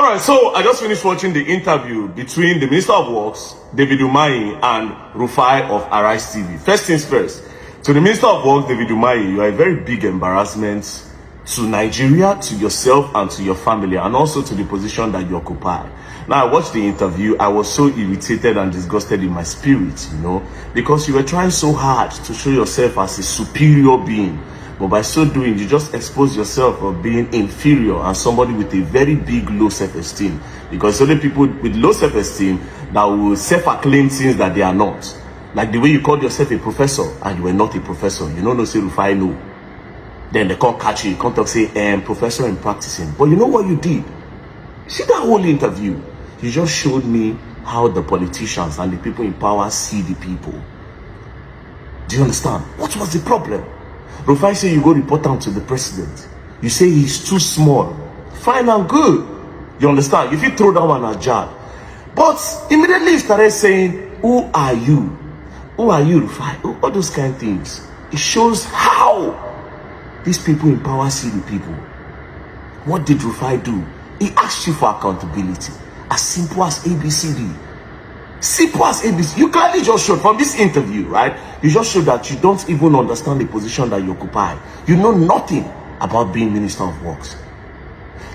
Alright, so I just finished watching the interview between the Minister of Works, David Umahi, and Rufai of Arise TV. First things first, to the Minister of Works, David Umahi, you are a very big embarrassment to Nigeria, to yourself, and to your family, and also to the position that you occupy. Now, I watched the interview. I was so irritated and disgusted in my spirit, because you were trying so hard to show yourself as a superior being. But by so doing, you just expose yourself of being inferior and somebody with a very big low self-esteem. Because only people with low self-esteem that will self-acclaim things that they are not. Like the way you called yourself a professor and you were not a professor. You don't know, say Rufai no. Then they can't catch you. You can't talk, say, professor in practicing. But you know what you did? See that whole interview? You just showed me how the politicians and the people in power see the people. Do you understand? What was the problem? Rufai say you go report down to the president. You say he's too small. Fine and good. You understand? If you throw that one at Jad. But immediately he started saying, who are you? Who are you, Rufai? All those kind of things. It shows how these people in power see the people. What did Rufai do? He asked you for accountability. As simple as ABCD. Simple as ABC. You clearly just showed from this interview, right? You just showed that you don't even understand the position that you occupy. You know nothing about being Minister of Works.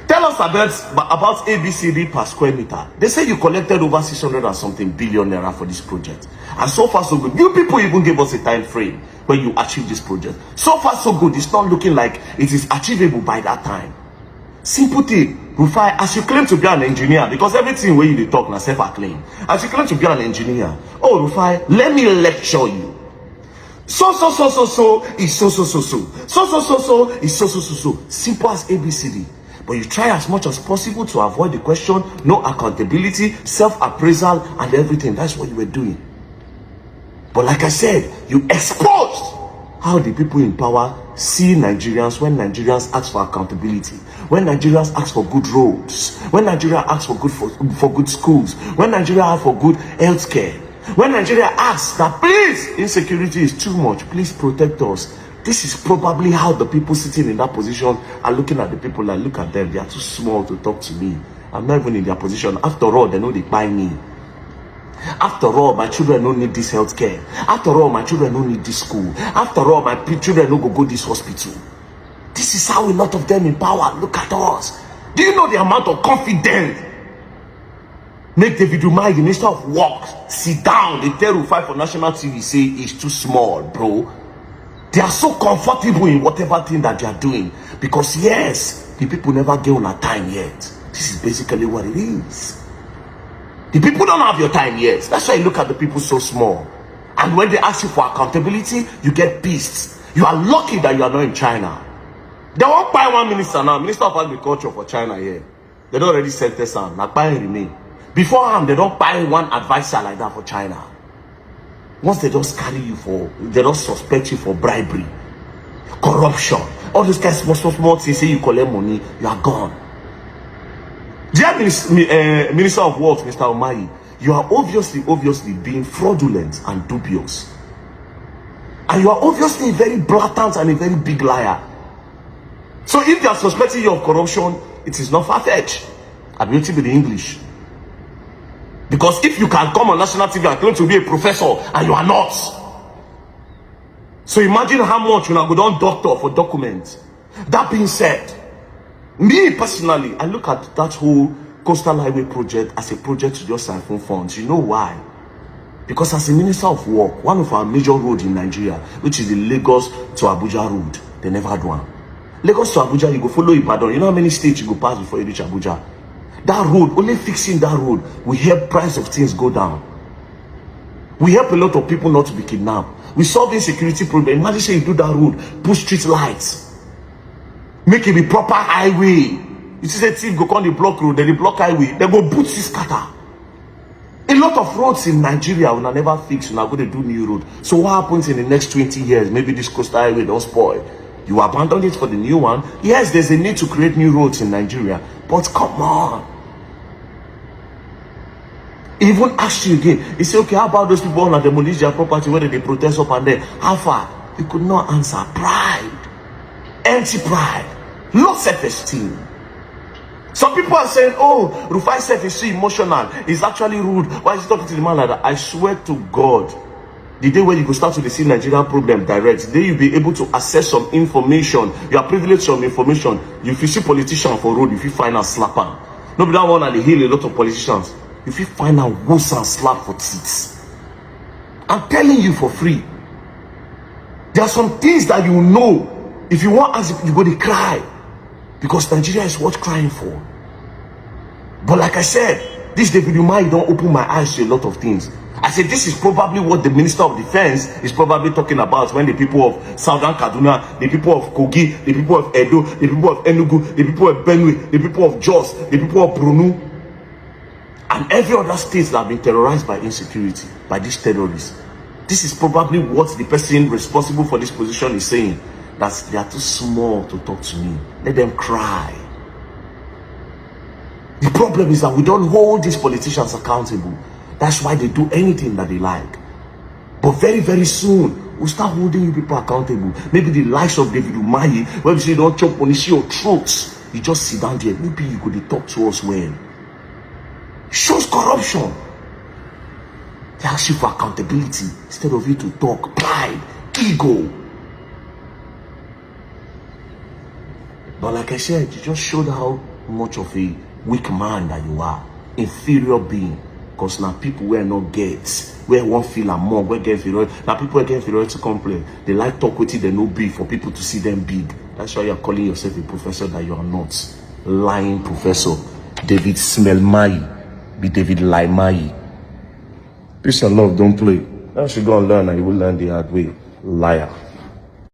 Tell us about ABCD per square meter. They say you collected over 600 and something billion naira for this project. And so far so good. You people even gave us a time frame when you achieve this project. So far so good. It's not looking like it is achievable by that time. Simple thing, Rufai, as you claim to be an engineer, because everything where you talk now self-acclaim. As you claim to be an engineer, oh Rufai, let me lecture you. So is so is so. Simple as ABCD. But you try as much as possible to avoid the question, no accountability, self-appraisal, and everything. That's what you were doing. But like I said, you exposed how the people in power see Nigerians when Nigerians ask for accountability, when Nigerians ask for good roads, when Nigeria asks for good schools, when Nigeria asks for good health care, when Nigeria asks that please, insecurity is too much, please protect us. This is probably how the people sitting in that position are looking at the people. Like, look at them, they are too small to talk to me. I'm not even in their position. After all, they know they buy me. After all, my children don't need this health care. After all, my children don't need this school. After all, my children don't go this hospital. This is how a lot of them in power look at us. Do you know the amount of confidence make David Umahi, the Minister of Works, sit down? They tell Rufai for national TV, say it's too small, bro. They are so comfortable in whatever thing that they are doing. Because yes, the people never get on a time yet. This is basically what it is. The people don't have your time yet. That's why you look at the people so small. And when they ask you for accountability, you get pissed. You are lucky that you are not in China. They won't buy one minister now, Minister of Agriculture for China here. They don't already sentence him. Not buying remain. Beforehand, they don't buy one advisor like that for China. Once they just carry you they don't suspect you for bribery, corruption, all those kinds of small things, say you collect money, you are gone. Dear Minister of Works, Mr. Umahi, you are obviously being fraudulent and dubious. And you are obviously a very blatant and a very big liar. So if they are suspecting you of corruption, it is not far-fetched. I'm waiting with the English. Because if you can come on national TV and claim to be a professor and you are not. So imagine how much you go down doctor for documents. That being said, me personally, I look at that whole coastal highway project as a project to just siphon funds. You know why? Because as a Minister of Work, one of our major roads in Nigeria, which is the Lagos to Abuja road, they never had one. Lagos to Abuja, you go follow Ibadan. You know how many states you go pass before you reach Abuja? That road, only fixing that road will help price of things go down. We help a lot of people not to be kidnapped. We solve insecurity problem. Imagine say you do that road, put street lights, make it be proper highway. You see the thief go on the block road, then the block highway, they go boot this scatter. A lot of roads in Nigeria will never fix, we're going to do new road. So what happens in the next 20 years? Maybe this coastal highway don't spoil. You abandon it for the new one. Yes, there's a need to create new roads in Nigeria, but come on. Even asked you again. He said, okay, how about those people who demolish their property, whether they protest up and there? How far? You could not answer. Pride. Empty pride. Low self-esteem. Some people are saying, oh, Rufai self is so emotional. He's actually rude. Why is he talking to the man like that? I swear to God, the day when you go start to see Nigerian problem direct, the day you'll be able to access some information, you are privileged some information. If you see politician for road, if you find a slapper, nobody that one and they heal a lot of politicians. If you find a worse and slap for teeth, I'm telling you for free. There are some things that you know. If you want answer, you go to cry. Because Nigeria is worth crying for. But like I said, this David Umahi don't open my eyes to a lot of things. I said this is probably what the Minister of Defense is probably talking about when the people of Southern Kaduna, the people of Kogi, the people of Edo, the people of Enugu, the people of Benue, the people of Jos, the people of Brunu, and every other state that have been terrorized by insecurity, by these terrorists. This is probably what the person responsible for this position is saying. That they are too small to talk to me. Let them cry. The problem is that we don't hold these politicians accountable. That's why they do anything that they like. But very, very soon, we'll start holding you people accountable. Maybe the likes of David Umahi, when you say don't chop on your throats, you just sit down there. Maybe you could talk to us well. It shows corruption. They ask you for accountability instead of you to talk. Pride, ego. But like I said, you just showed how much of a weak man that you are. Inferior being. Because now people where not get, where won't feel among, where get inferior. Now people where get inferior to complain. They like talk with it, they no big for people to see them big. That's why you're calling yourself a professor that you are not. Lying professor. David Smellmai. Be David Laimai. Peace and love, don't play. Now you go and learn and you will learn the hard way. Liar.